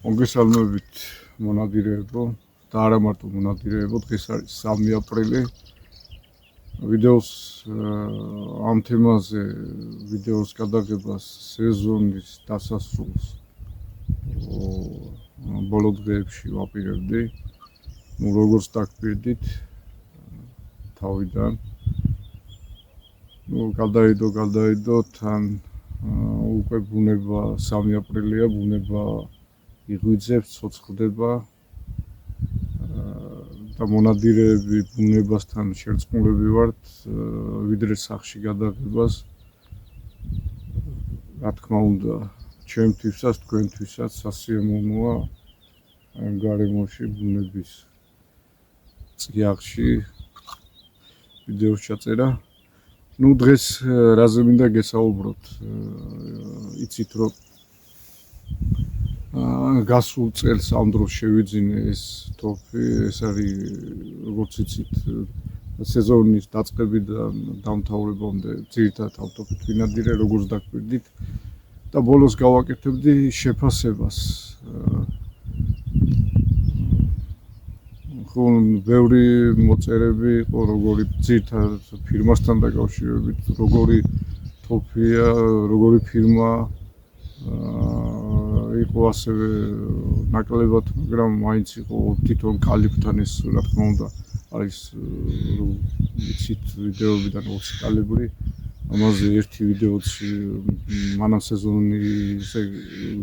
მოგესალმებით მონადირეებო და არა მარტო მონადირეებო, დღეს არის 3 აპრილი. ვიდეოს ამ თემაზე ვიდეოს გადაღებას სეზონის დასასრულს ბოლო დღეებში ვაპირებდი. როგორც დაგპირდით თავიდან. გადაიდო თან უკვე ბუნება 3 აპრილია, ბუნება იღვიძებს, ცოცხლდება და მონადირეები ბუნებასთან შერწყმულები ვართ, ვიდრე სახში გადაღებას. რა თქმა უნდა, ჩემთვისაც, თქვენთვისაც სასიამოვნოა ამ გარემოში ბუნების წიაღში ვიდეოს ჩაწერა. დღეს რაზე მინდა გესაუბროთ, იცით რომ გასულ წელს ამ დროს შევიძინე ეს ტოპი, ეს არის როგორც იცით სეზონის დაწყებიდან დამთავრებამდე ძირითადად ავტოპით ვინადირე, როგორც დაგპირდით და ბოლოს გავაკეთებდი შეფასებას. ბევრი მოწერები იყო, როგორი ძირითადად ფირმასთან დაკავშირებით, როგორი ტოპია, როგორი ფირმა იყო ასევე ნაკლებად, მაგრამ მაინც იყო თვითონ კალიბრთან ეს, რა თქმა უნდა, არის იცით ვიდეოებიდან 20 კალიბრი. ამაზე ერთი ვიდეოში მანამ სეზონის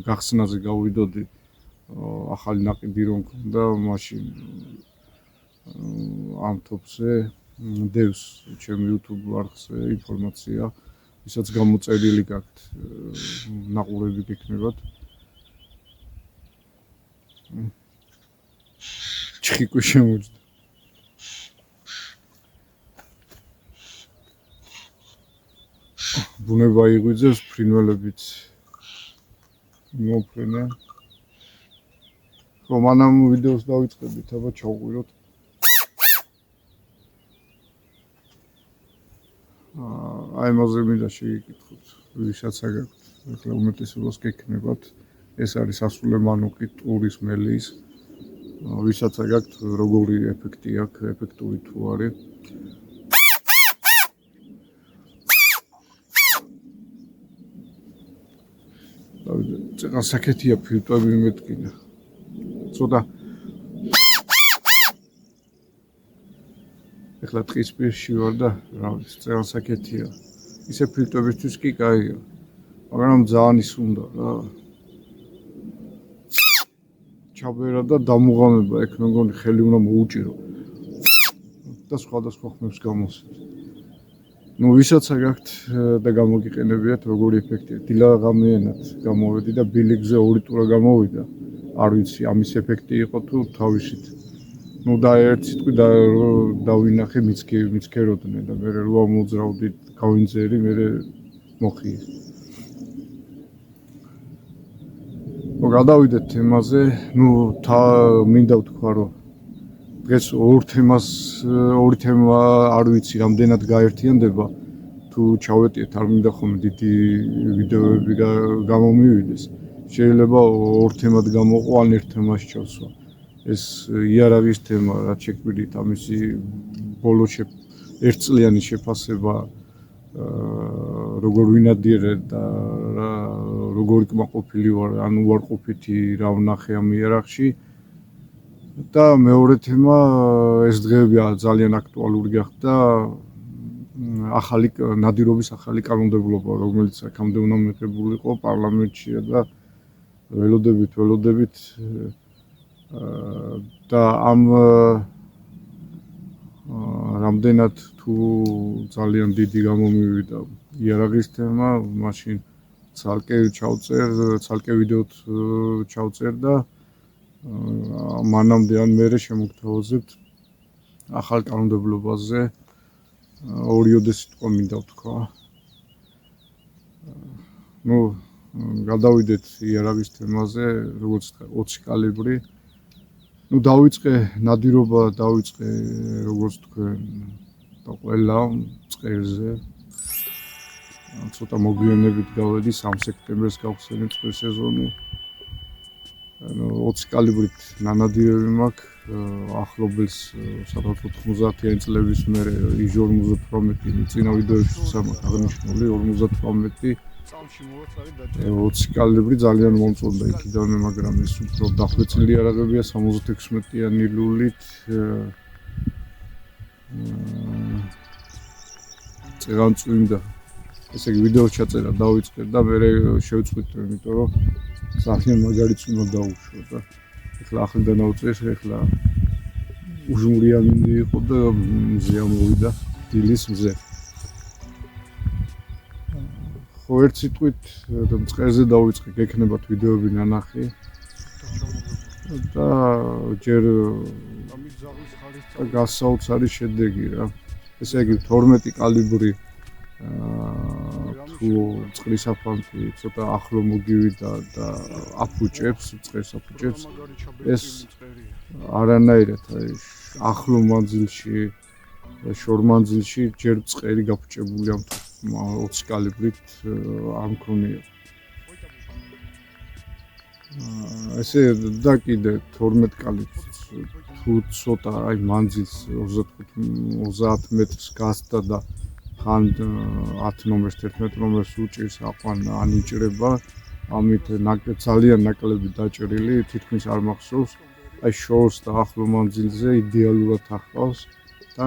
გახსნაზე გავიდოდი, ახალი ნაკიდი რომ მქონდა, მაშინ ამ ტოპზე დევს ჩემ YouTube არხზე ინფორმაცია, ვისაც გამოწერილი გაქვთ, ნაყურები გექნებათ. ჩხიკვი შემოჯდა. ბუნება იღვიძებს, ფრინველებიც მოფრენენ. რომ მანამ ვიდეოს დავიწყებდით, აბა ჩავყვიროთ. აი ამაზე მინდა შეგეკითხოთ, ვისაც აგაქვთ, ახლა უმეტესობას გექნებათ. ეს არის სასულე მანუკი ტურის მელის, ვისაც აგაქვთ, როგორი ეფექტი აქვს, ეფექტური თუ არის. წეღან საკეთია ფილტვები მეთქინა. ცოტა ეხლა ტყის პირში ვარ და რა ვიცი, წეღან საკეთია. ისე ფილტვებისთვის კი კაია, მაგრამ ძალიან ის უნდა რა. ჩაბერა და დამუღამება, ეგ მეგონი ხელი უნდა მოუჭირო და სხვადასხვა ხმებს გამოსცეთ. ვისაც აგაქვთ და გამოგიყენებიათ, როგორი ეფექტია. დილა ღამიანად გამოვედი და ბილიკზე 2 ტურა გამოვიდა. არ ვიცი, ამის ეფექტი იყო თუ თავისით. და ერთ სიტყვი დავინახე, მიცქეროდნენ და მე რა მოძრავდი, გავინძერი, მე მოხიე. გადავიდეთ თემაზე. მინდა ვთქვა, რომ დღეს ორი თემა არ ვიცი რამდენად გაერთიანდება. თუ ჩავეტიეთ, არ მინდა ხოლმე დიდი ვიდეოები გამომივიდეს. შეიძლება 2 თემად გამოყო, ან 1 თემაში ჩავსვა. ეს იარაღის თემა, რაც შეგვიდით, ამისი ბოლო ერთწლიანი შეფასება, როგორ ვინადირე და როგორი კმაყოფილი ვარ, ან უარყოფითი რა ვნახე ამ იარაღში. და მეორე თემა, ეს დღეები ძალიან აქტუალური გახდა, ნადირობის ახალი კანონმდებლობა, რომელიც აქამდე უნდა მიღებულიყო პარლამენტშია და ველოდებით და ამ რამდენად თუ ძალიან დიდი გამომივიდა იარაღის თემა, მაშინ ცალკე ვიდეოთ ჩავწერ და მანამდე ან მერე შემოგთავაზებთ ახალ კანონმდებლობაზე. ორიოდე სიტყვა მინდა ვთქვა. გადავიდეთ იარაღის თემაზე, როგორც 20 კალიბრი. დავიწყე ნადირობა, როგორც თქვენ და ყველა წყერზე. ცოტა მოგვიანებით გავედი, 3 სექტემბერს გავხსენე წყლის სეზონი. 20 კალიბრით ნანადირები მაქვს, ახლობელს სადღაც 90-იანი წლების მერე Ιჟ-58 წინა ვიდეოებში სამაკ აღნიშნული 58 20 კალიბრი ძალიან მომწონდა იქიდანვე, მაგრამ ეს უფრო დახვეწილი იარაღებია 76-იანი ლულით. წერან წვიმდა. ესე იგი ვიდეოს ჩაწერა დავიწყე და მე შევწყვიტე, იმიტომ რომ ძალიან მაგარი წვიმა დაუშვა და ეხლა ახლიდან ავწეს, ეხლა უჟმურიანი იყო და მზე ამოვიდა დილის მზე. ხო ერთ სიტყვით მწყერზე დავიწყე, გექნებათ ვიდეოები ნანახი და ჯერ გასაოცარი შედეგი რა. ესე იგი 12 კალიბრი თუ წყლის აფანტი ცოტა ახლო მოგივიდა და აფუჭებს, წყერს აფუჭებს, ეს არანაირად ახლო მანძილში და შორ მანძილში ჯერ წყერი გაფუჭებული ამ 20 კალიბრით არ მქონია. ესე და კიდე 12 კალიბრით თუ ცოტა აი მანძილს 25-30 მეტრს გასდა და ხან 10 ნომერს 11 ნომერს უჭირს აყვან ანიჭრება, ამით ძალიან ნაკლები დაჭრილი, თითქმის არ მახსოვს, აი შორს და ახლო მანძილზე იდეალურად ახავს და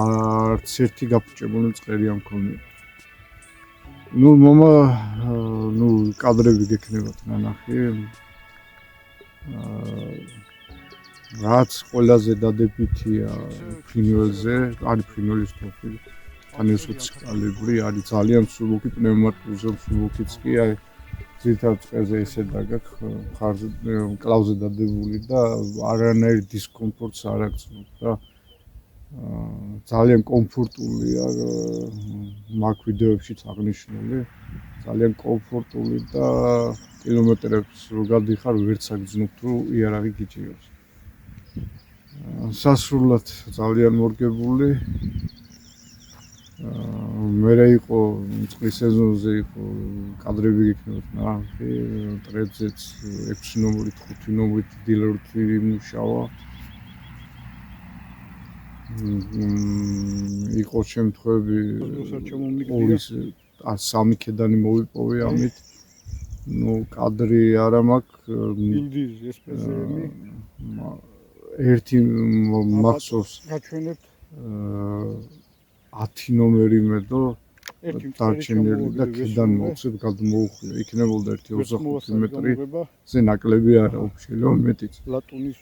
არც ერთი გაფუჭებული წყერი არ მქონია. მომა კადრები გექნებათ ნანახი. რაც ყველაზე დადებითია ფრინველზე, არის ფრინველის თოფი. ან ეს 20 კალიბრი არის ძალიან მსუბუქი, პნევმატიკურზე მსუბუქიც კი, აი ძირითადად წყერზე ესედა გაქვს, მხარზე კლავზე დადებული და არანაირ დისკომფორტს არ აგწევს და ძალიან კომფორტულია, მაგ ვიდეოებშიც აღნიშნული, ძალიან კომფორტული და კილომეტრებს რო გადიხარ, ვერც აგრძნობ თუ იარაღი გიჭირავს. სასრულად ძალიან მორგებული. მერე იყო წყლის სეზონზე იყო კადრები გექნებათ ნახე, ტრედზეც 6 ნომრით, 5 ნომრით დილერტი იმუშავა. იყო შემთხვევები ორის 3 ქედანი მოვიპოვე ამით. კადრი არა მაქვს. ერთი მახსოვს გაჩვენებთ 10 ნომერი მედო დარჩენილი და ქედანი მოვცეთ გადმოუხვია. იქნებოდა 1.25 მეტრი, ზე ნაკლები არა უშელო მეტიც. ლატუნის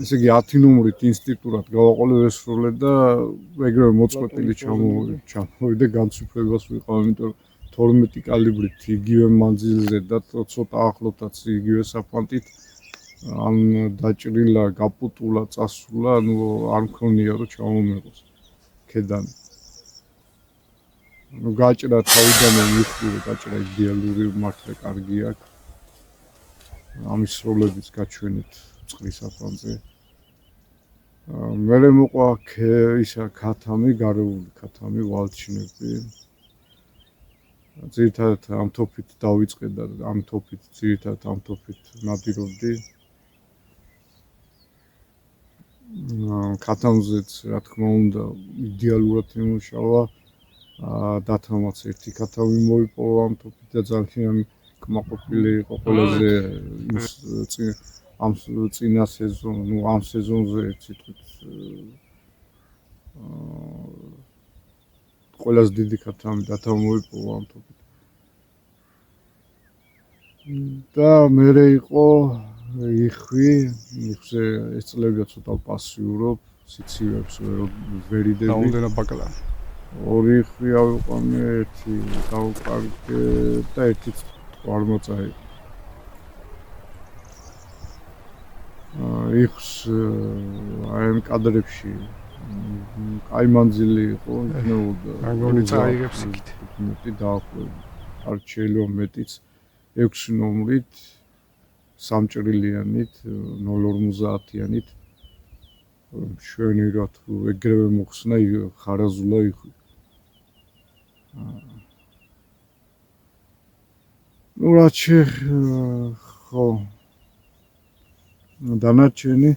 ესე იგი 10 ნომრით ინსტინქტურად გავაყოლე ესროლე და ეგრევე მოწყვეტილი ჩამოვიდა განცვიფრებას ვიყავ, იმიტომ რომ 12 კალიბრით იგივე მანძილზე და ცოტა ახლოთაც იგივე საფანტით ან დაჭრილა, გაპუტულა, წასულა, არ მქონია რომ ჩამომეღოს ქედანი. გაჭრა თავიდანვე მიხდური, გაჭრა იდეალური მართლა კარგი აქვს. ამის სროლებიც გაჩვენეთ წყლის აფანზე. მერე მოყვა ისა ქათამი, გარეული ქათამი, ვალჩინები. ძირითადად ამ თოფით დავიწყე და ამ თოფით ნადირობდი. ქათამზეც რა თქმა უნდა იდეალურად იმუშავა. დათამაც ერთი ქათამი მოიპოვა ამ თოფით და ძალიან კმაყოფილი იყო ყველაზე ამ წინა სეზონი, ამ სეზონზე ერთ სიტყვით ყველაზე დიდი ქათამი დათამოიპოვა ამ თოფით. და მერე იყო იხვზე ესწლებია ცოტა პასიურობ, სიცივებს ვერიდები. რაუნდენა ბაკლა. ორი იხვი ავიყვანე, ერთი დავკარგე და ერთი არ მოწაიღე. იხვს აი ამ კადრებში აი მანძილი იყო, იქნებოდა. აგონი წაიღებს იქით. მეტი დაახლოებით. არ შეიძლება მეტიც 6 ნომრით, სამჭრილიანით, 0.50-იანით. შვენი რა თუ ეგრევე მოხსნა ხარაზულა იხვი. რაც ხო დანარჩენი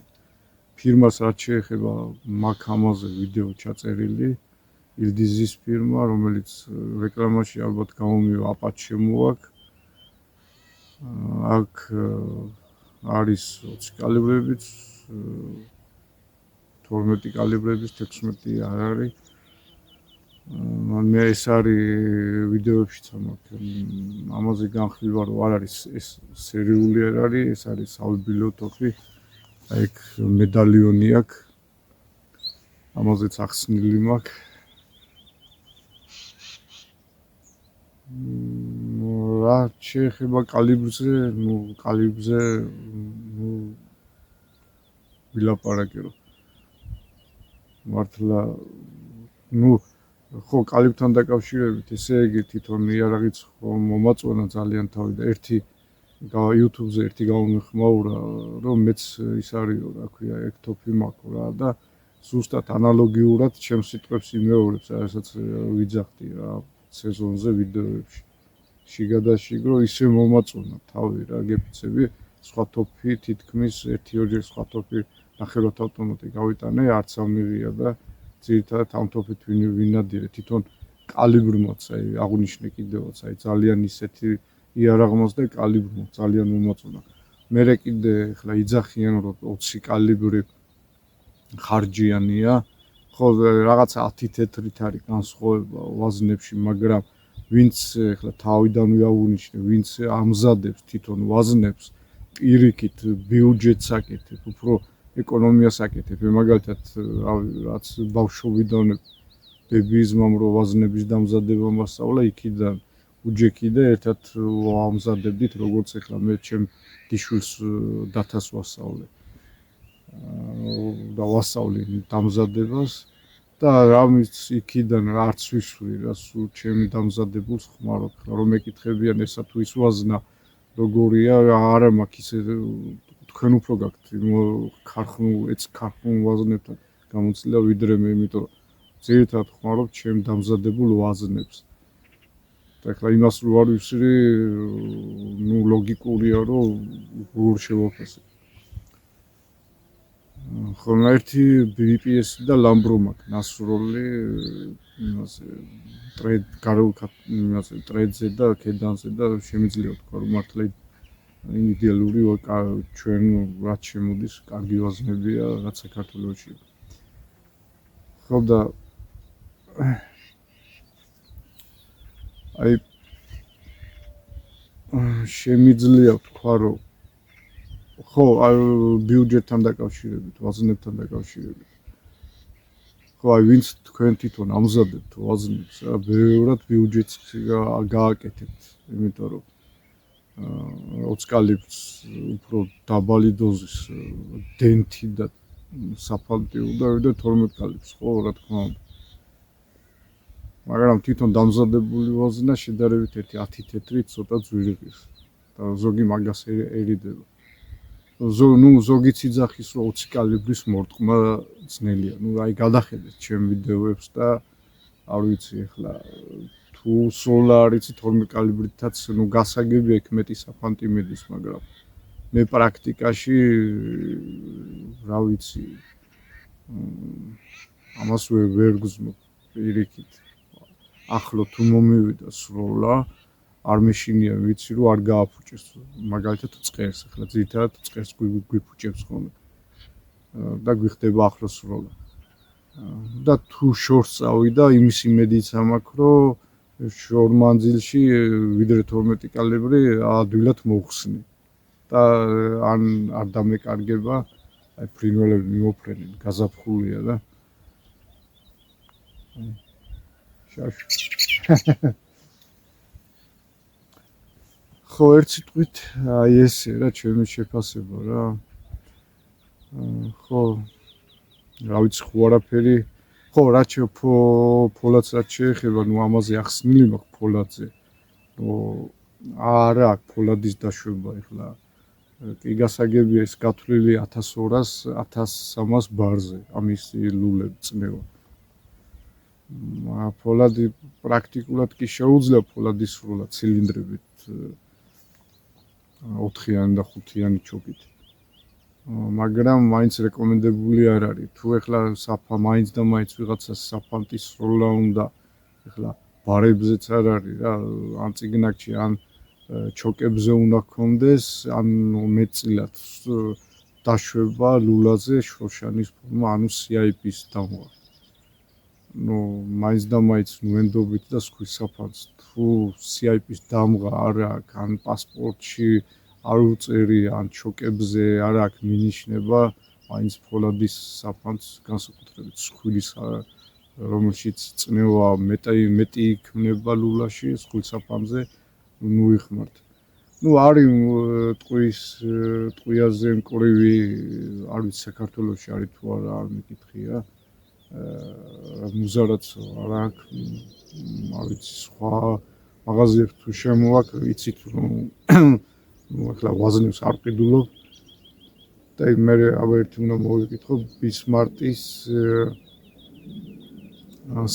ფირმას რაც შეეხება მაგ ამაზე ვიდეო ჩაწერილი ილდიზის ფირმა რომელიც რეკლამაში ალბათ გამომივა აპატ შემოაქვს აქ არის 20 კალიბრებიც 12 კალიბრების 16 არ არის მე ეს არის ვიდეოებშიც ამაზე განხილვა რომ არ არის ეს სერიული არ არის ეს არის საუბილო თოფი აი ეგ მედალიონი აქვს ამაზეც ახსნილი მაქვს რა შეეხება კალიბრზე კალიბრზე ვილაპარაკე რომ მართლა ხო კალიბთან დაკავშირებით ესე იგი თვითონ იარაღიც მომაწვენა ძალიან თავი და ერთი YouTube-ზე ერთი გამომიხმაურა რომ მეც ის არისო რა ქვია ეგ თოფი მაქვს რა და ზუსტად ანალოგიურად ჩემს სიტყვებს იმეორებს რასაც ვიძახდი რა სეზონზე ვიდეოებში შიგადაშიგრო ისე მომაწვენა თავი რა გეფიცები სხვა თოფი თითქმის 1-2 სხვა თოფი ნახევრად ავტომატი გავიტანე არც ამიღია და ძირითადად ამ თოფით ვინადირე თვითონ კალიბრმაც აი აღნიშნე კიდევაც აი ძალიან ისეთი იარაღმაც და კალიბრმაც ძალიან მომაწვენა მერე კიდე ახლა იძახიან რომ 20 კალიბრი ხარჯიანია ხო რაღაც 10 თეთრით არის განსხვავება ვაზნებში მაგრამ ვინც ახლა თავიდანვე აღნიშნე ვინც ამზადებს თვითონ ვაზნებს პირიქით ბიუჯეტს აკეთებ უფრო ეკონომიას აკეთებ მაგალითად რაც ბავშვობიდან ბებიის მამ რო ვაზნების დამზადება მასწავლა იქიდან უჯექი და ერთად ამზადებდით როგორც ახლა მე ჩემ დიშვილს დათას ვასწავლე და ვასწავლი დამზადებას და ამის იქიდან არც ვისვრი რა სულ ჩემი დამზადებულს ხმარობ რომ მეკითხებიან ესა თუ ის ვაზნა როგორია არა მაქვს ისე თქვენ უფრო გაქვთ ქარხნულ ვაზნებთან გამოცდილება ვიდრე მე იმიტომ რომ ძირითადად ხმარობ ჩემ დამზადებულ ვაზნებს და ახლა იმას რო არ ვისვრი ლოგიკურია რომ როგორ შევაფასებ ხოლმე ერთი BPS და ლამბრო მაქვს ნასროლი იმაზე ტრედზე და კედანზე და შემიძლია თქვა რომ მართლა იდეალური ჩვენ რაც შემოდის კარგი ვაზნებია რაც საქართველოში ხო და აი შემიძლია თქვა რომ ხო ბიუჯეტთან დაკავშირებით ვაზნებთან დაკავშირებით ხო აი ვინც თქვენ თვითონ ამზადებთ ვაზნებს რა ბევრად ბიუჯეტს გააკეთებთ იმიტომ რომ 20 კალიბრს უფრო დაბალი დოზის დენტი და საფანტი უნდა ვიდრე 12 კალიბრს ხო რა თქმა უნდა მაგრამ თვითონ დამზადებული ვაზნა შედარებით ერთი 10 თეთრი ცოტა ძვირიღის და ზოგი მაგას ერიდება ზოგიც იძახის რომ 20 კალიბრის მორტყმა ძნელია აი გადახედეთ ჩემ ვიდეოებს და არ ვიცი ახლა თუ სულ არიცი 12 კალიბრითაც გასაგებია იქ მეტი საფანტი მიდის მაგრამ მე პრაქტიკაში რა ვიცი ამას ვერ გზნობ პირიქით ახლო თუ მომივიდა სროლა არ მეშინია ვიცი რომ არ გააფუჭეს მაგალითად წყერს ახლა ძირითადად წყერს გვიფუჭებს ხოლმე და გვიხდება ახლო სროლა და თუ შორს წავიდა იმის იმედიც მაქვს რომ შორ მანძილში ვიდრე 12 კალიბრი ადვილად მოხსნი და ან არ დამეკარგება აი ფრინველები მიმოფრენენ გაზაფხულია და ხო ერთ სიტყვით აი ესე რა ჩემი შეფასება რა ხო რა ვიცი ხო არაფერი ხო რაც ფოლადს რაც შეეხება ამაზე ახსნილი მაქვს ფოლადზე არა აქვს ფოლადის დაშვება ახლა კი გასაგებია ეს გათვლილი 1200-1300 ბარზე ამის ლულები წნევა ფოლადი პრაქტიკულად კი შეუძლია ფოლადის სროლა ცილინდრებით 4-იანი და 5-იანი ჩოკით მაგრამ მაინც რეკომენდებული არ არის. თუ ეხლა მაინც და მაინც ვიღაცას საფანტის სროლა უნდა, ეხლა ბარებზეც არ არის რა, ან წიგნაკში, ან ჩოკებზე უნდა გქონდეს, ან მეტწილად დაშვება ლულაზე შროშანის ფორმა, ანუ CIP-ის დამღვა. მაინც და მაინც ნუენდობით და სხვის საფანს თუ CIP-ის დამღვა არ აქვს, ან პასპორტში არ უწერი, ან ჩოკებზე არ აქვს მინიშნება, მაინც ფოლადის საფანს განსაკუთრებით სხვილის რომელშიც წნევა მეტი იქნება ლულაში სხვილსაფანზე მივიხმართ. არის ტყვიაზე მკრივი, არ ვიცი საქართველოში არის თუ არა, არ მიკითხია. მუზარაც არ აქვს, არ ვიცი სხვა მაღაზიებს თუ შემოვაქ, იცით რომ ახლა ვაზნებს არ ყიდულობ და მე ერთი უნდა მოვიკითხო ბისმარტის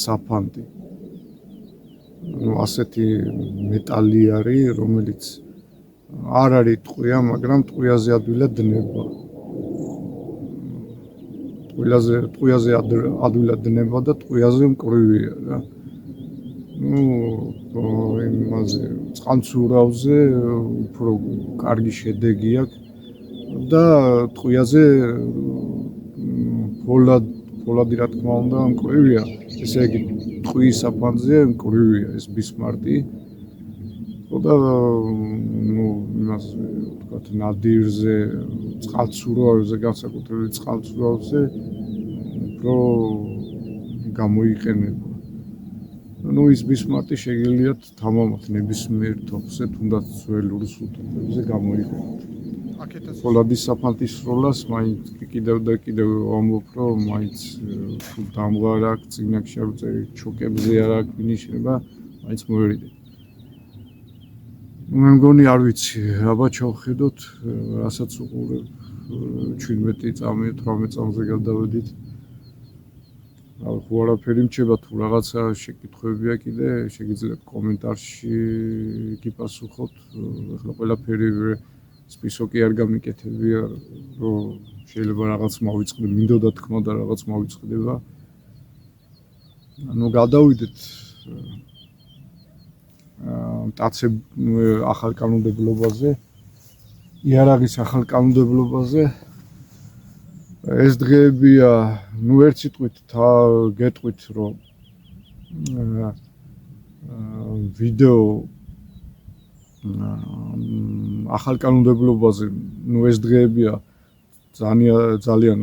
საფანტი. ასეთი მეტალი არის, რომელიც არ არის ტყვია, მაგრამ ტყვიაზე ადვილად დნება. ტყვიაზე ადვილად დნება და ტყვიაზე მკრივია რა. იმაზე წყალმცურავზე უფრო კარგი შედეგი აქვს და ტყვიაზე ფოლადი რა თქმა უნდა მკრივია. ესე იგი ტყვის საფანზე მკრივია ეს ბისმარტი. და იმას ვთქვათ ნადირზე, წყალმცურავზე, განსაკუთრებით წყალმცურავზე უფრო გამოიყენება. ის ბისმარტი შეგიძლიათ თამამად ნებისმიერ თოხზე, თუნდაც ძველ რუსულ თოხებზე გამოიყენოთ. ფოლადის საფანტის სროლას მაინც კიდევ და კიდევ ვამბობ, რომ მაინც თუ დამღვა არ აქვს, წიგნაკში არ უწერი, ჩოკებზე არ აქვს მინიშნება, მაინც მოერიდეთ. მე მგონი არ ვიცი, აბა ჩავხედოთ, რასაც უყურებ 17 წამი, 18 წამზე გადავედით. ხო არაფერი მრჩება, თუ რაღაცა შეკითხვებია კიდე, შეგიძლიათ კომენტარში გიპასუხოთ. ახლა ყველაფერი სპისოკი არ გამიკეთებია, რომ შეიძლება რაღაც მოვიწყდე, მინდოდა თქმა და რაღაც მოვიწყდება. გადავიდეთ მტაცებ ახალ კანონმდებლობაზე, იარაღის ახალ კანონმდებლობაზე. ეს დღეებია, ერთ სიტყვით გეტყვით, რომ ვიდეო ახალ კანონმდებლობაზე, ეს დღეებია ძალიან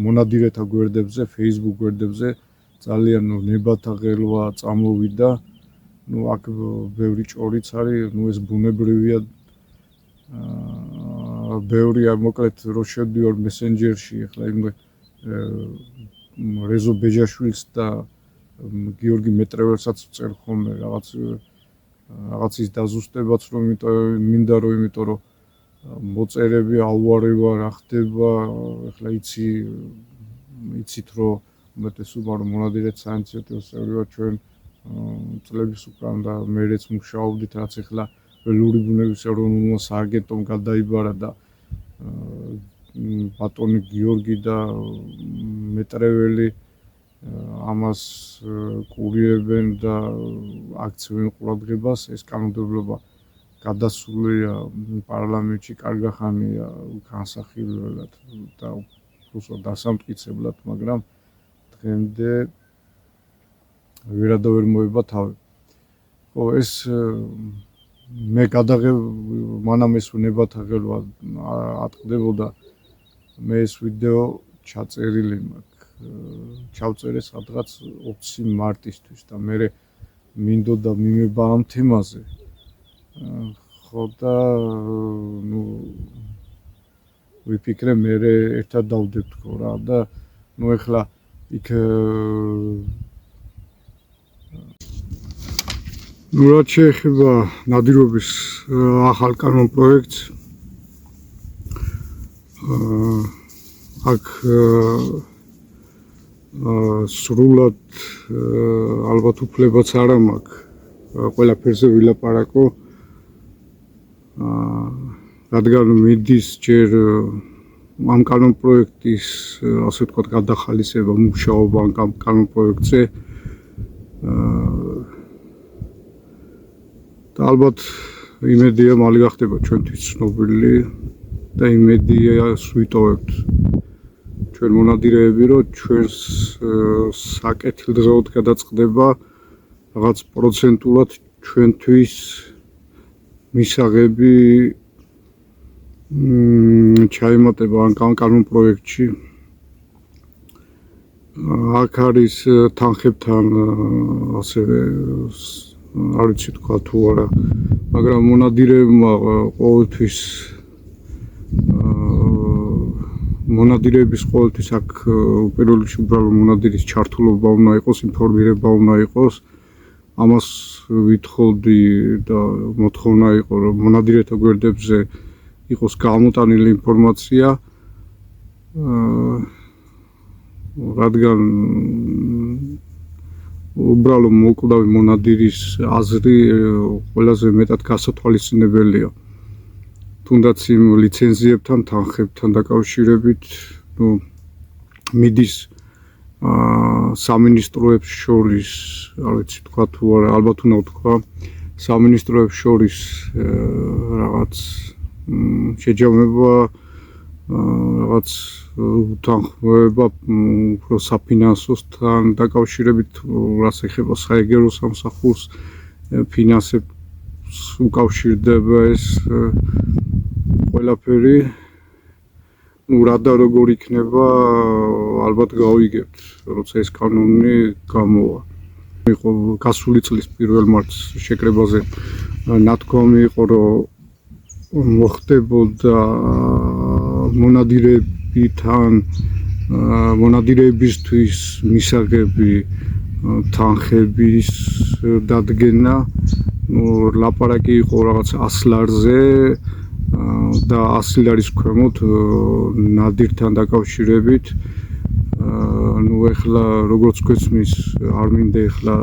მონადირეთა გვერდებზე, Facebook გვერდებზე ძალიან ნებათა ღელვა წამოვიდა. აქ ბევრი ჭორიც არის, ეს ბუნებრივია. ბევრია, მოკლედ რო შევდივარ მესენჯერში, ახლა იმ რეზო ბეჯაშვილს და გიორგი მეტრეველსაც ვწერ ხოლმე რაღაცის დაზუსტებაც, რომ მინდა რომ იმიტომ რომ მოწერები აუარევა რა ხდება, ახლა იცით რომ უმეტესობა რომ მონადირეთ საინიციატივო წევრი ვარ ჩვენ წლების უკან და მერეც მუშაობდით, რაც ახლა ველური ბუნების ეროვნულმა სააგენტომ გადაიბარა და ბატონი გიორგი და მეტრეველი ამას კურირებენ და აქცევენ ყურადღებას. ეს კანონმდებლობა გადასულია პარლამენტში კარგახანია განსახილველად და უბრალოდ დასამტკიცებლად, მაგრამ დღემდე ვერადავერ მოება თავი. ხო, ეს მე მანამ ეს ნებათა ღელვა ატყდებოდა, მე ეს ვიდეო ჩაწერილი მაქვს, ჩავწერე სადღაც 20 მარტისთვის და მე მინდოდა მიმება ამ თემაზე. ხო და ვიფიქრე მე ერთად დავდებთქო რა და ეხლა იქ რაც შეეხება ნადირობის ახალ კანონ პროექტს, აქ სრულად ალბათ უფლებაც არ მაქვს ყველაფერზე ვილაპარაკო, რადგან მიდის ჯერ ამ კანონპროექტის ასე ვთქვათ გადახალისება მუშაობა ამ კანონპროექტზე და ალბათ იმედია მალე გახდება ჩვენთვის ცნობილი და იმედიას ვიტოვებთ ჩვენ მონადირეები რომ ჩვენს საკეთილდღეოდ გადაწყდება რაღაც პროცენტულად ჩვენთვის მისაღები ჩაიმატება ამ კანონპროექტში აქ არის თანხებთან ასევე არ ვიცი თქვა თუ არა მაგრამ მონადირეებმა ყოველთვის მონადირეების ყოველთვის აქ პირველ რიგში უბრალო მონადირის ჩართულობა უნდა იყოს, ინფორმირება უნდა იყოს. ამას ვითხოვდი და მოთხოვნა იყო რომ მონადირეთა გვერდებზე იყოს გამოტანილი ინფორმაცია რადგან უბრალო მოკვდავი მონადირის აზრი ყველაზე მეტად გასათვალისწინებელია. თუნდაც იმ ლიცენზიებთან, თანხებთან დაკავშირებით, მიდის სამინისტროებს შორის, არ ვიცი თქვა თუ არა, ალბათ უნდა ვთქვა, სამინისტროებს შორის რაღაც შეჯამება, რაღაც უთანხმოება უფრო საფინანსოსთან დაკავშირებით, რაც ეხება საეგერო სამსახურს, ფინანსებს უკავშირდება ეს ყველაფერი რა და როგორ იქნება ალბათ გავიგებთ როცა ეს კანონი გამოვა იყო გასული წლის 1 მარტს შეკრებაზე ნათქვამი იყო რომ მოხდებოდა მონადირეებისთვის მისაღები თანხების დადგენა ლაპარაკი იყო რაღაც 100 ლარზე და 100 ლარის ქვემოთ ნადირთან დაკავშირებით ეხლა როგორც გვესმის არ მინდა ეხლა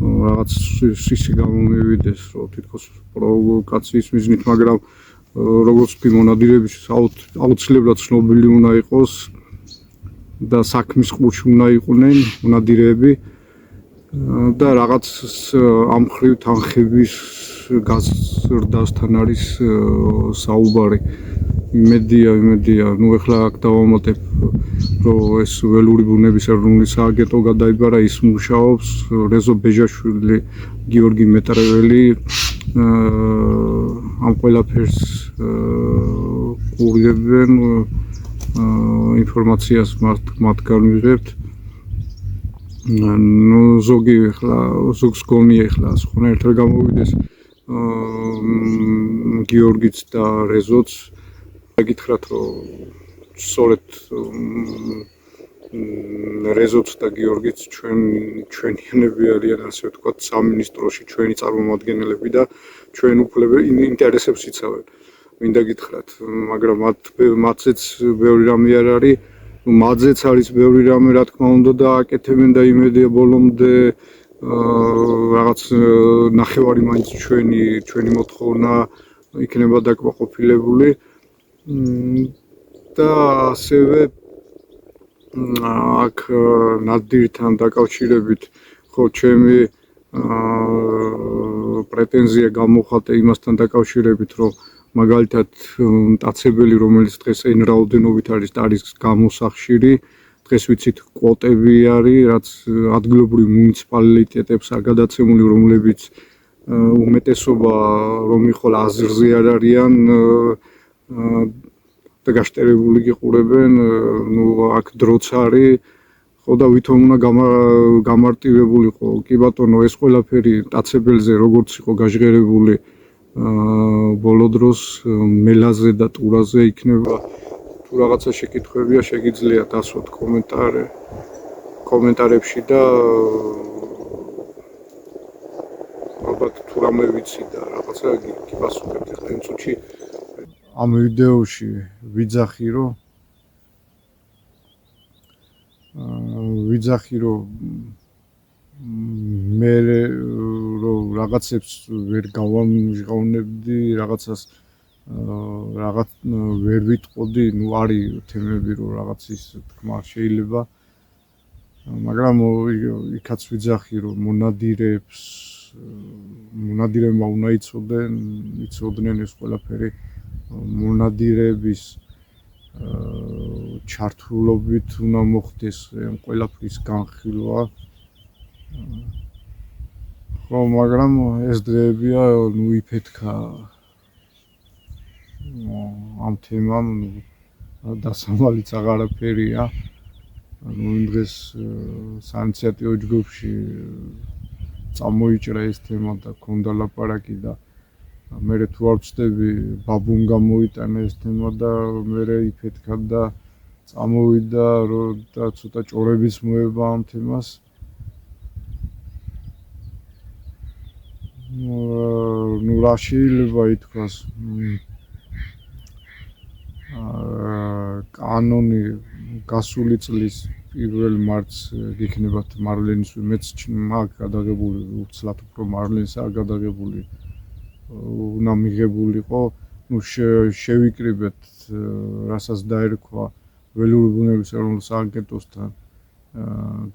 რაღაც სისი გამომივიდეს რომ თითქოს პროვოკაციის მიზნით მაგრამ როგორც კი მონადირეების აუცილებლად ცნობილი უნდა იყოს და საქმის ყურში უნდა იყვნენ მონადირეები და რაღაც ამ ხრივ თანხების გაზრდასთან არის საუბარი. იმედია, ეხლა აქ დავამატებ, რომ ეს ველური ბუნების ეროვნული სააგენტო გადაიბარა, ის მუშაობს, რეზო ბეჟაშვილი, გიორგი მეტრეველი ამ ყველაფერს ყურებენ, ინფორმაციას მათგან ვიღებთ. ზოგი ეხლა ზოგს გონია ეხლა სხვა ერთად გამოვიდეს გიორგიც და რეზოც გითხრათ რომ სწორედ რეზოც და გიორგიც ჩვენიანები არიან ასე ვთქვათ სამინისტროში ჩვენი წარმომადგენლები და ჩვენ ინტერესებს იცავენ მინდა გითხრათ მაგრამ მათზეც ბევრი რამე არ არის მათზეც არის ბევრი რამე რა თქმა უნდა და აკეთებენ და იმედია ბოლომდე რაღაც ნახევარი მაინც ჩვენი მოთხოვნა იქნება დაკმაყოფილებული და ასევე აქ ნადირთან დაკავშირებით ხო ჩემი პრეტენზია გამოხატე იმასთან დაკავშირებით რომ მაგალითად მტაცებელი რომელიც დღეს այն რაოდენობით არის გამოსახშირი დღეს ვიცით კვოტები არის რაც ადგილობრივ მუნიციპალიტეტებს არ გადაცემული რომლებიც უმეტესობა რომ იხოლ აზრზე არ არიან და გაშტერებული გიყურებენ აქ დროც არის ხო და ვითომ უნდა გამარტივებულიყო კი ბატონო ეს ყველაფერი მტაცებელზე როგორც იყო გაჟღერებული ბოლო დროს მელაზე და ტურაზე იქნება თუ რაღაცა შეკითხვებია შეგიძლიათ ასვათ კომენტარებში და ალბათ თუ რამე ვიცი და რაღაცა გიპასუხებთ ახლა იმ წუთში ამ ვიდეოში ვიძახი რომ მე რომ რაღაცებს ვერ გავამჟღავნებდი რაღაცას რაღაც ვერ ვიტყოდი, ნუ არის თემები რომ რაღაც ის თქმა შეიძლება, მაგრამ იქაც ვიძახი რომ მონადირებმა უნდა იცოდნენ ეს ყველაფერი მონადირების ჩართულობით უნდა მოხდეს ამ ყველაფრის განხილვა. ხო, მაგრამ ეს დღეებია ნუ იფეთქა ამ თემამ დასამალიც აღარაფერია. ნუ იმ დღეს საინიციატივო ჯგუფში წამოიჭრა ეს თემა და ქონდა ლაპარაკი და მე თუ არ ვწდები ბაბუმ გამოიტანა ეს თემა და მე იფეთქა და წამოვიდა და ცოტა ჭორებიც მოება ამ თემას. ნუ რა შეიძლება ითქვას კანონი გასული წლის 1 მარტს გიქნებათ მარლენის მეც მაგ გადაღებული უცლად უფრო მარლენსა გადაღებული უნდა მიღებულიყო. ნუ შევიკრიბეთ რასაც დაერქვა ველური ბუნების ეროვნულ სააგენტოსთან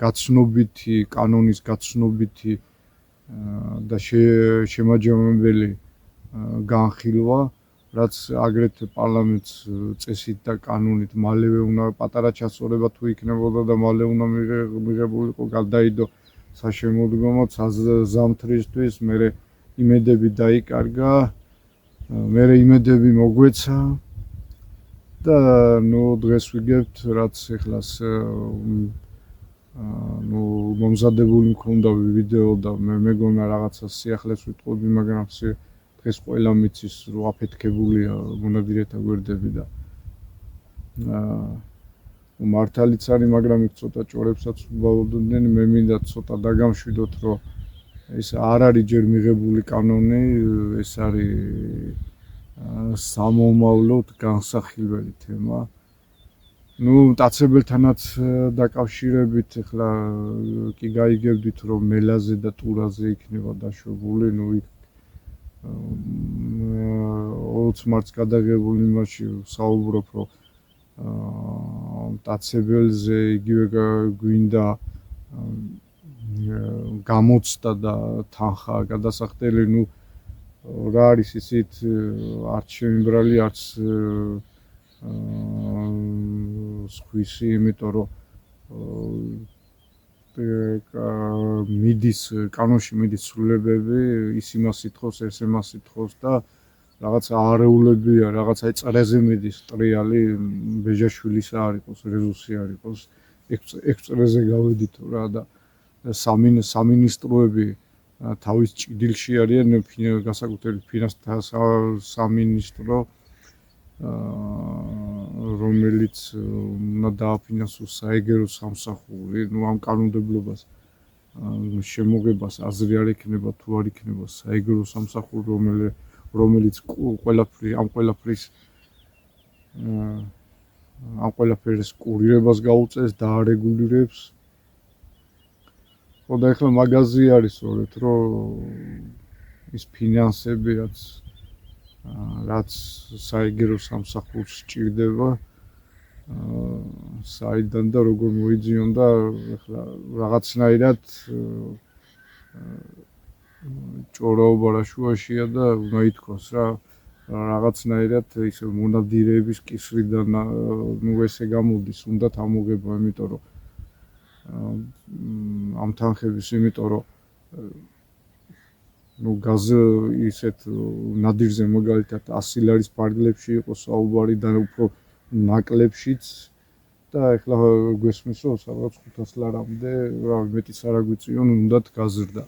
გაცნობითი კანონის გაცნობითი და შემაჯამებელი განხილვა, რაც აგრეთვე პარლამენტს წესით და კანონით მალევე უნდა პატარა ჩასწორება თუ იქნებოდა და მალე უნდა მიღებულიყო გადაიდო საშემოდგომოდ ზამთრისთვის. მე იმედები დაიკარგა, მე იმედები მოგვეცა და ნუ დღეს ვიგებთ რაც ეხლას ნუ მომზადებული მქონდა ვიდეო და მე მეგონა რაღაცა სიახლეს ვიტყოდი, მაგრამ დღეს ყველა მიცის რომ აფეთქებულია მონადირეთა გვერდები და მართალიც არის, მაგრამ იქ ცოტა ჭორებსაც უბალოდნენ. მე მინდა ცოტა დაგამშვიდოთ რომ ეს არ არის ჯერ მიღებული კანონი, ეს არის სამომავლოდ განსახილველი თემა. ნუ მტაცებელთანაც დაკავშირებით ახლა კი გაიგებდით რომ მელაზე და ტურაზე იქნება დაშვებული. ნუ იქ 20 მარტს გადაღებული იმაში საუბრობ რომ მტაცებელზე იგივე გვინდა გამოცდა და თანხა გადასახდელი. ნუ რა არის ისიც არც შემიბრალი არც სხვისი, იმიტომ რომ მიდის კანონში მიდის ცვლილებები, ის იმას ითხოვს, ეს იმას ითხოვს და რაღაცა არეულებია, რაღაცა წრეზე მიდის ტრიალი, ბეჟაშვილისა არ იყოს, რეზუსი არ იყოს, ეგ წრეზე გავედითო რა და სამინისტროები თავის ჭიდილში არიან, განსაკუთრებით ფინანსთა სამინისტრო, რომელიც უნდა დააფინანსოს საეგერო სამსახური. ნუ ამ კანონმდებლობას შემოღებას აზრი არ ექნება თუ არ იქნება საეგერო სამსახური, რომელიც ამ ყველაფრის კურირებას გაუწევს და არეგულირებს. ხო და ეხლა მაგაზი არის სწორედ რომ ის ფინანსები რაც საეგერო სამსახურს სჭირდება საიდან და როგორ მოიძიონ და ეხლა რაღაცნაირად ჭორაობა რა შუაშია და უნდა ითქვას რა რაღაცნაირად ისე მონადირეების კისრიდან ნუ ესე გამოდის უნდათ ამოღება, იმიტომ რომ ამ თანხების, იმიტომ რომ ნუ გაზ ისეთ ნადირზე მაგალითად 100 ლარის ფარგლებში იყო საუბარი და უფრო ნაკლებშიც და ეხლა გვესმის რომ სადღაც 500 ლარამდე რა მეტიც არ აგვიწიონ უნდათ გაზრდა.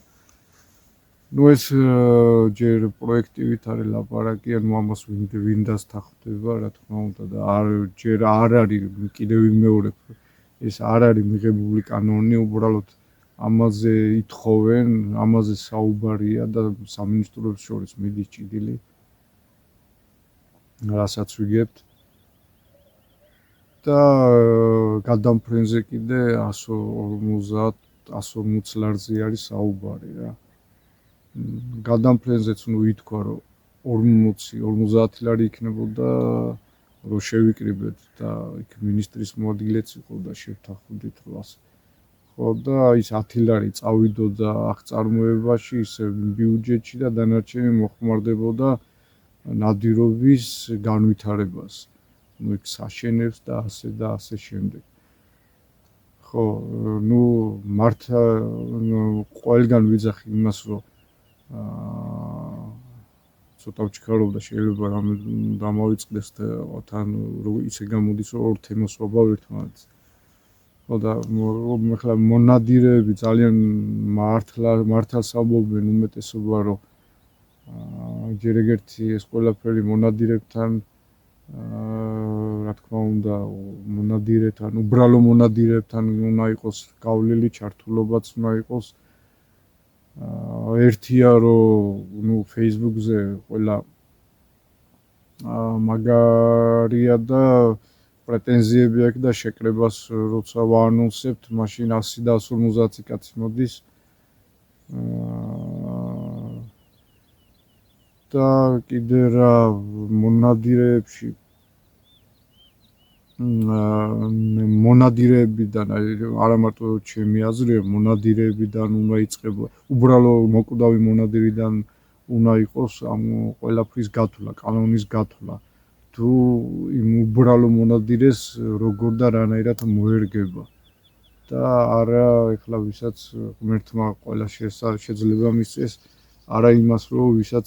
ნუ ეს ჯერ პროექტივით არის ლაპარაკი, ანუ ამას ვინდას თანხდება რა თქმა უნდა და ჯერ არ არის კიდევ ვიმეორებ ეს არ არის მიღებული კანონი, უბრალოდ ამაზე ითხოვენ, ამაზე საუბარია და სამინისტროებს შორის მიდის ჭიდილი, რასაც ვიგებთ. და გადამფრენზე კიდე 150 ლარზე არის საუბარი რა. გადამფრენზეც ნუ ითქვა რომ 40-50 ლარი იქნებოდა რომ შევიკრიბეთ და იქ მინისტრის მოადგილეც იყო და შევთანხმდით 800. ხო და ის 10 ლარი წავიდოდა აღწარმოებაში, ისე ბიუჯეტში და დანარჩენი მოხმარდებოდა ნადირობის განვითარებას. ნუ იქ საშენებს და ასე შემდეგ. ხო, ნუ მართა ყველგან ვიძახი იმას, რომ ცოტა ვჩქარობდა შეიძლება რამე დამავიწყდეს და თან ისე გამოდის რომ ორ თემას ვაბავ ერთმანეთს. ხო და ახლა მონადირეები ძალიან მართალს ამბობენ უმეტესობა რომ ჯერ ეგერთი ეს ყველაფერი მონადირებთან რა თქმა უნდა მონადირეთან უბრალო მონადირეებთან უნდა იყოს გავლილი ჩართულობაც უნდა იყოს ერთია რომ ნუ Facebook-ზე ყველა მაგარია და პრეტენზიები აქვს და შეკრებას როცა ვაანონსებთ, მაშინ 100 და 150 კაცი მოდის. და კიდე რა მონადირეებში მონადირეებიდან არა მარტო ჩემი აზრია, მონადირეებიდან უნდა იწყება, უბრალო მოკვდავი მონადირიდან უნდა იყოს ამ ყველაფრის გათვლა, კანონის გათვლა. თუ იმ უბრალო მონადირეს როგორ და რანაირად მოერგება. და არა ეხლა ვისაც ღმერთმა ყველა შეიძლება მისცეს, არა იმას რომ ვისაც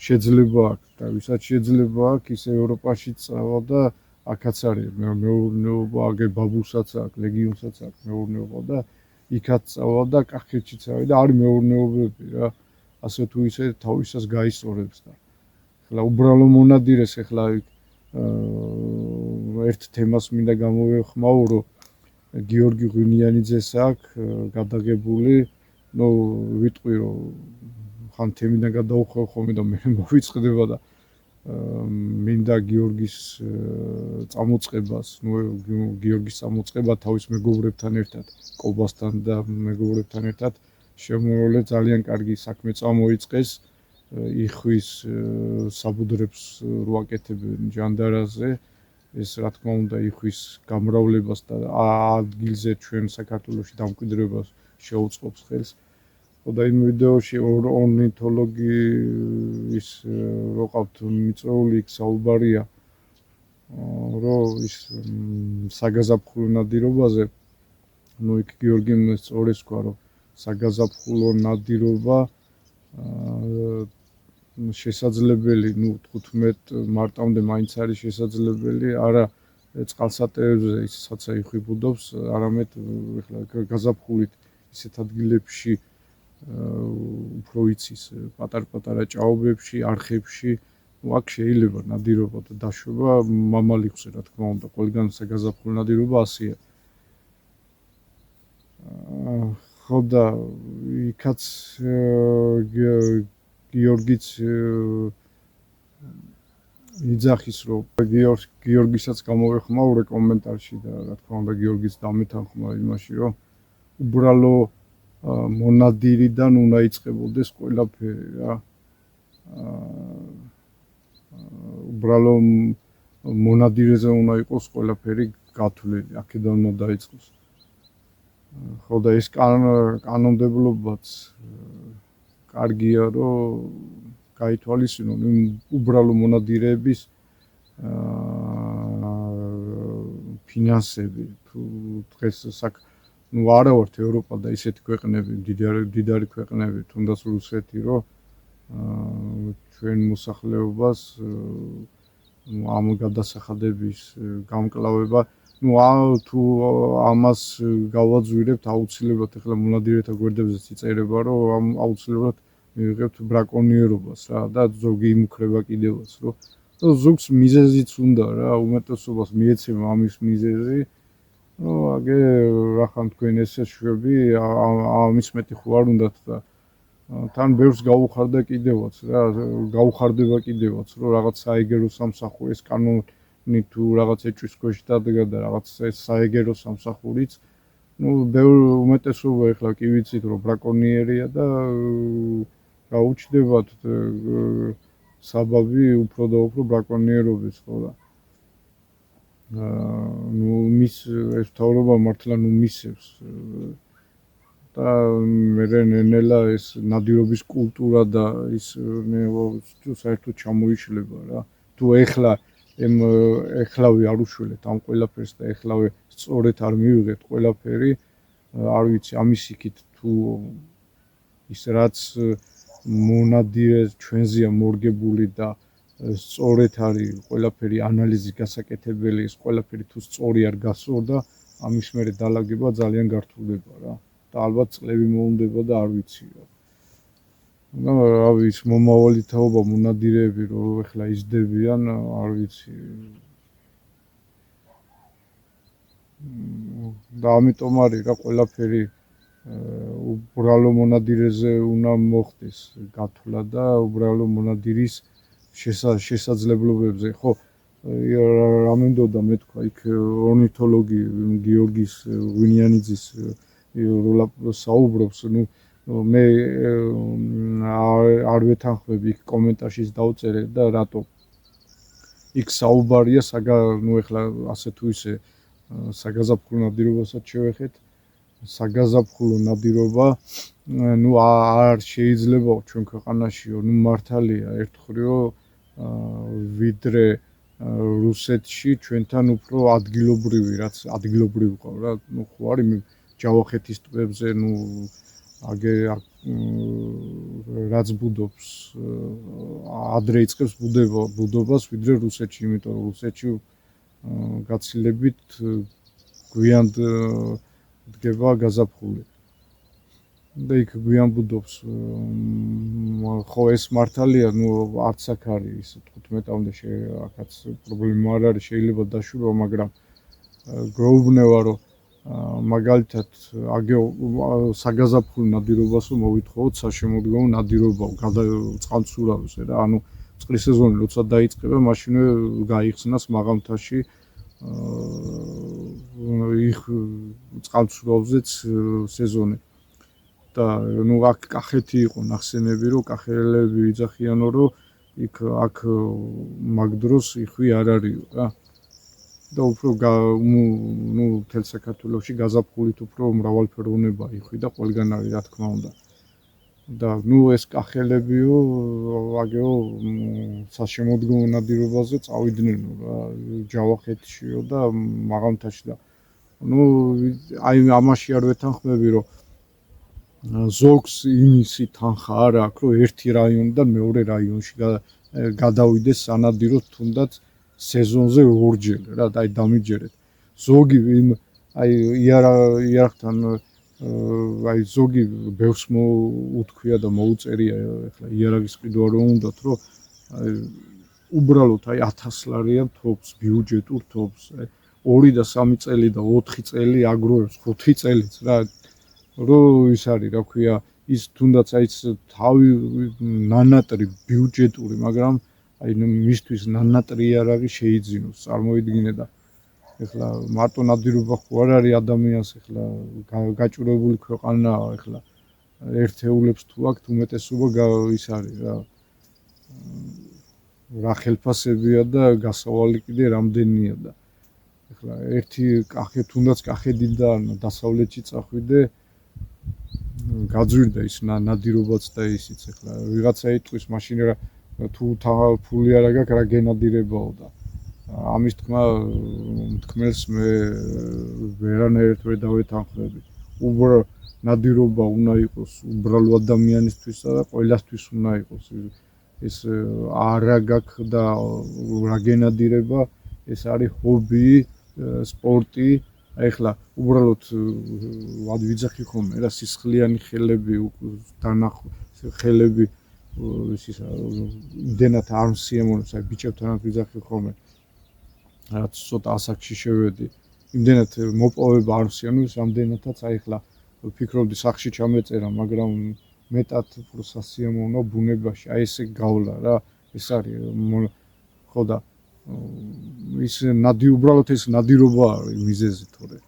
შეიძლება აქვს და ვისაც შეიძლება აქვს, ისე ევროპაში წავა და აქაც არის მეურნეობა, აგერ ბაბუსაც აქვს, ლეგიონსაც აქვს მეურნეობა და იქაც წავა და კახეთში წავა და არის მეურნეობები რა. ასე თუ ისე თავისას გაისწორებს და ახლა უბრალო მონადირეს ახლა ერთ თემას მინდა გამოვეხმაურო გიორგი ღვინიანიძეს აქვს გადაღებული, ნუ ვიტყვი რომ ხან თემიდან გადაუხევ ხოლმე და მე მოვიწყდება და მინდა გიორგის წამოწყებას, ნუ გიორგის წამოწყება თავის მეგობრებთან ერთად, კობასთან და მეგობრებთან ერთად შემოვლე ძალიან კარგი საქმე წამოიწყეს, იხვის საბუდრებს რო აკეთებენ ჟანდარაზე, ეს რა თქმა უნდა იხვის გამრავლებას და ადგილზე ჩვენ საქართველოში დამკვიდრებას შეუწყობს ხელს. და იმ ვიდეოში ორნითოლოგი ის რო ყავთ მიწვეული იქ საუბარია რომ ის საგაზაფხულო ნადირობაზე ნუ იქ გიორგიმ სწორედ თქვა რომ საგაზაფხულო ნადირობა შესაძლებელი ნუ 15 მარტამდე მაინც არის შესაძლებელი არა წყალსატევებზე ისაც იხვიბუდობს არამედ ეხლა გაზაფხულით ისეთ ადგილებში უფრო იცის პატარ-პატარა ჭაობებში, არხებში, ნუ აქ შეიძლება ნადირობა და დაშვება მამალიხზე რა თქმა უნდა, ყველგან საგაზაფხულო ნადირობა ასეა. ხო და იქაც გიორგიც იძახის რომ გიორგისაც გამოვეხმაურე კომენტარში და რა თქმა უნდა გიორგიც დამეთანხმა იმაში რომ უბრალო მონადირიდან უნდა იწყებოდეს ყველაფერი რა. უბრალო მონადირეზე უნდა იყოს ყველაფერი გათვლილი, აქედან უნდა დაიწყოს. ხო და ეს კანონმდებლობაც კარგია რომ გაითვალისწინონ უბრალო მონადირეების ფინანსები თუ დღეს ნუ არა ვართ ევროპა და ისეთი ქვეყნები, მდიდარი ქვეყნები, თუნდაც რუსეთი, რომ ჩვენ მოსახლეობას ამ გადასახადების გამკლავება, ნუ თუ ამას გავაძვირებთ, აუცილებლად ახლა მონადირეთა გვერდებზეც იწერება, რომ აუცილებლად მივიღებთ ბრაკონიერობას რა და ზოგი იმუქრება კიდევაც, რომ ზოგს მიზეზიც უნდა რა, უმეტესობას მიეცემა ამის მიზეზი. აგე რახან თქვენ ესე შვები ამის მეტი ხო არ უნდათ და თან ბევრს გაუხარდა კიდევაც რა გაუხარდება კიდევაც რომ რაღაც საეგერო სამსახურის კანონი თუ რაღაც ეჭვის ქვეშ დადგა და რაღაც საეგერო სამსახურიც ნუ ბევრ უმეტესობა ეხლა კი ვიცით რომ ბრაკონიერია და გაუჩნდებათ საბაბი უფრო და უფრო ბრაკონიერობის, ხო და ნუ მის ეს თავრობა მართლა ნუ მისევს და მე ნელა ეს ნადირობის კულტურა და ის საერთოდ ჩამოიშლება რა. თუ ეხლავე არ უშველეთ ამ ყველაფერს და ეხლავე სწორედ არ მივიღეთ ყველაფერი, არ ვიცი, ამის იქით თუ ის რაც მონადირე ჩვენზეა მორგებული და სწორედ არის ყველაფერი ანალიზი გასაკეთებელი, ეს ყველაფერი თუ სწორი არ გასწორდა, ამის მერე დალაგება ძალიან გართულდება რა. და ალბათ წლები მოუნდება და არ ვიცი რა. და რა ვიცი, მომავალი თაობა მონადირეები რომ ეხლა იზრდებიან, არ ვიცი. და ამიტომ არის რა ყველაფერი უბრალო მონადირეზე უნდა მოხდეს გათვლა და უბრალო მონადირის შესაძლებლობებზე. ხო, რა მინდოდა მე თქვა იქ ორნითოლოგი გიორგის ღვინიანიძის საუბრობს, ნუ მე არ ვეთანხმები იქ კომენტარში დავწერე და რატო იქ საუბარია ნუ ეხლა ასე თუ ისე საგაზაფხულო ნადირობასაც შევეხეთ. საგაზაფხულო ნადირობა ნუ არ შეიძლება ჩვენ ქვეყანაშიო, ნუ მართალია ერთხრივ ვიდრე რუსეთში ჩვენთან უფრო ადგილობრივი, რაც ადგილობრივი ყავ რა, ნუ ხო არის ჯავახეთის ტბებზე, ნუ რაც ბუდობს, ადრე იწყებს ბუდობას ვიდრე რუსეთში, იმიტომ რომ რუსეთში გაცილებით გვიან დგება გაზაფხული. და იქ გვიან ბუდობს. ხო, ეს მართალია, ნუ არც აქ არის 15-მდე აქაც პრობლემა არ არის, შეიძლება დაშურო, მაგრამ გროუბნება რომ მაგალითად საგაზაფხულო ნადირობას მოვითხოვოთ საშემოდგომო ნადირობაო, წყალმცურავზე რა, ანუ წყლის სეზონი როცა დაიწყება, მაშინვე გაიხსნას მაღალმთაში წყალმცურავზეც სეზონი. და ნუ აქ კახეთი იყო ნახსენები, რომ კახელები იძახიანო, რომ აქ მაგ დროს იხვი არ არისო რა. და უფრო ნუ მთელ საქართველოში გაზაფხულით უფრო მრავალფეროვნება იხვი და ყველგან არის რა თქმა უნდა. და ნუ ეს კახელებიო აგეო საშემოდგომო ნადირობაზე წავიდნენ რა ჯავახეთშიო და მაღალმთაში და ნუ აი ამაში არ ვეთანხმები რომ ზოგს იმისი თანხა არ აქვს რომ ერთი რაიონიდან მეორე რაიონში გადავიდეს სანადიროდ თუნდაც სეზონზე ორჯერ რა და აი დამიჯერეთ ზოგი აი იარაღთან აი ზოგი ბევრს უთქვია და მოუწერია ეხლა იარაღის ყიდვა რომ უნდათ რომ აი უბრალოდ აი 1000 ლარიან თობს ბიუჯეტურ თობს 2 და 3 წელი და 4 წელი აგროვებს 5 წელიც რა რომ ის არის რა ქვია ის თუნდაც აი თავი ნანატრი ბიუჯეტური მაგრამ აი მისთვის ნანატრი იარაღი შეიძინოს წარმოიდგინე და ეხლა მარტო ნადირობა ხო არ არის ადამიანს ეხლა გაჭირებული ქვეყანაა ეხლა ერთეულებს თუ აქვს უმეტესობა ის არის რა ხელფასებია და გასავალი კიდე რამდენია და ეხლა ერთი კახე თუნდაც კახედიდან დასავლეთში წახვიდე გაძვირდა ის ნადირობაც და ისიც ეხლა ვიღაცა იტყვის მაშინ რა თუ ფული არ აქვს რა გენადირებაო და ამის თქმელს მე ვერანაირად ვერ დავეთანხმები. უბრალოდ ნადირობა უნდა იყოს უბრალო ადამიანისთვისა და ყველასთვის უნდა იყოს. ეს არა გაქვს და რა გენადირება, ეს არის ჰობი, სპორტი. ეხლა უბრალოდ ვიძახი ხოლმე რა სისხლიანი ხელები ხელები იმდენად არ მსიამოვნებს აი ბიჭებთანაც ვიძახი ხოლმე რაც ცოტა ასაკში შევედი იმდენად მოპოვება არ მსიამოვნებს რამდენადაც აი ეხლა ვფიქრობდი სახში ჩამეწერა მაგრამ მეტად უფრო სასიამოვნო ბუნებაში აი ესე გავლა რა ეს არის ხო და ის უბრალოდ ეს ნადირობა არის მიზეზი თორე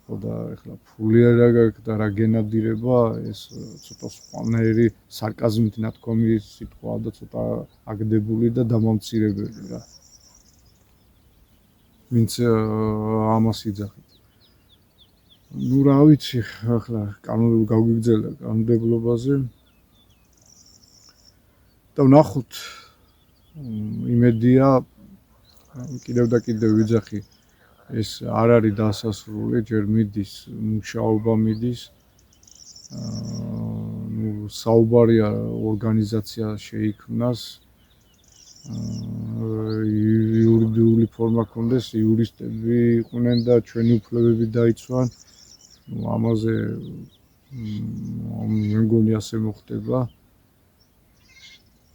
ხო და ეხლა ფული არა გაქვს და რა გენადირება, ეს ცოტა სხვანაირი სარკაზმით ნათქვამი სიტყვაა და ცოტა აგდებული და დამამცირებელი რა. ვინც ამას იძახით. ნუ რა ვიცი, ახლა გავგიგძელა კანონმდებლობაზე და ვნახოთ, იმედია კიდევ და კიდევ ვიძახი, ეს არ არის დასასრული, ჯერ მიდის მუშაობა მიდის, საუბარია ორგანიზაცია შეიქმნას, იურიდიული ფორმა ქონდეს, იურისტები იყვნენ და ჩვენი უფლებები დაიცვან. ამაზე მე მგონი ასე მოხდება.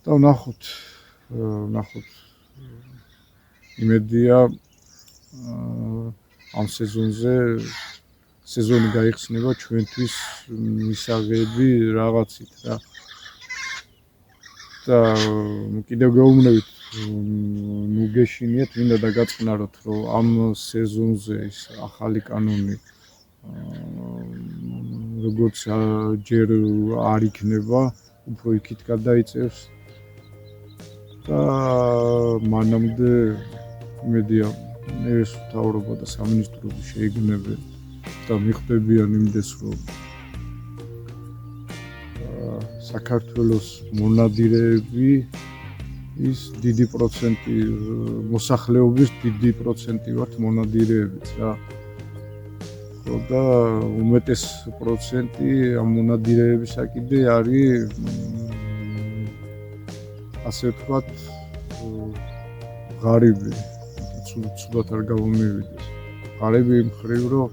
და ვნახოთ. იმედია ამ სეზონი გაიხსნება ჩვენთვის მისაღები რაღაცით რა. და კიდევ გეუბნებით, ნუ გეშინიათ, მინდა დაგაწყნაროთ, რომ ამ სეზონზე ის ახალი კანონი როგორც ჯერ არ იქნება, უფრო იქით გადაიწევს და მანამდე იმედია ეს მთავრობა და სამინისტროები შეიგნებენ და მიხვდებიან იმდეს, რომ საქართველოს მონადირეები ის დიდი პროცენტი მოსახლეობის დიდი პროცენტი ვართ მონადირეებიც რა. ხო და უმეტეს პროცენტი ამ მონადირეებისა კიდე არის ასე ვთქვათ ღარიბი. ცუდად არ გამომივიდეს. ღარიბი იმ ხრივ, რომ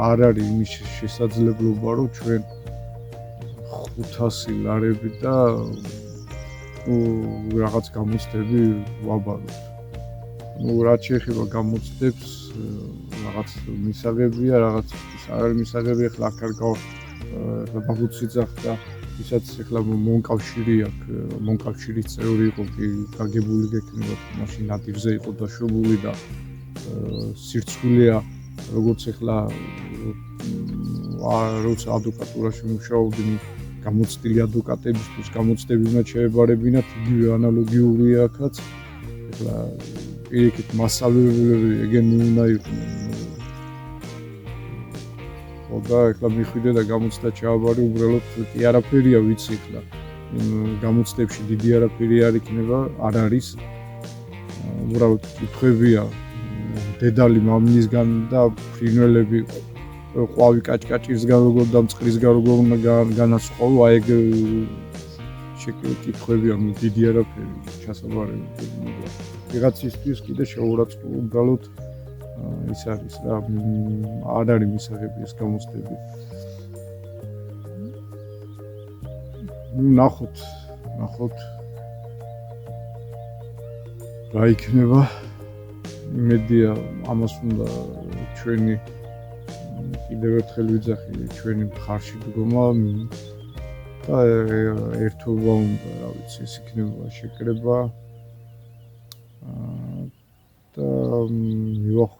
არ არის იმის შესაძლებლობა, რომ ჩვენ 500 ლარები და რაღაც გამოცდები ვაბაროთ. რაც შეეხება გამოცდებს, რაღაც მისაღებია, რაღაც არ არის მისაღები, ახლა აქ არ ბაბუც იძახდა, ისაც ახლა მონკავშირი აქვს, მონკავშირის წევრი იყო, გაგებული გექნება, მაშინ ნადირზე იყო დაშვებული და სირცხვილია, როგორც ახლა როცა ადვოკატურაში მუშაობდი, გამოცდილი ადვოკატებისთვის გამოცდები უნდა შეებარებინათ, იგივე ანალოგიურია აქაც. ახლა პირიქით მასწავლებლები ეგენი უნდა იყვნენ. ხო და ახლა მიხვიდე და გამოცდა ჩააბარე, უბრალოდ კი არაფერია ვიცი ახლა. გამოცდებში დიდი არაფერი არ იქნება, არ არის. უბრალოდ კითხვებია დედალი მამინისგან და ფრინველები ყვავი კაჭკაჭისგან როგორ და მწყრისგან როგორ უნდა განასხვაო, აი ეგ კითხვებია, დიდი არაფერი ჩასაბარებელი. ვიღაცისთვის კიდე შეურაცხყოფა, უბრალოდ ის არის რა, არ არის მისაღები ეს გამოცდები. ნახოთ. რა იქნება? იმედია ამას უნდა ჩვენი კიდევ ერთხელ ვიძახი, ჩვენი მხარში დგომა და ერთობა უნდა, რა ვიცი, ეს იქნება შეკრება და მივახ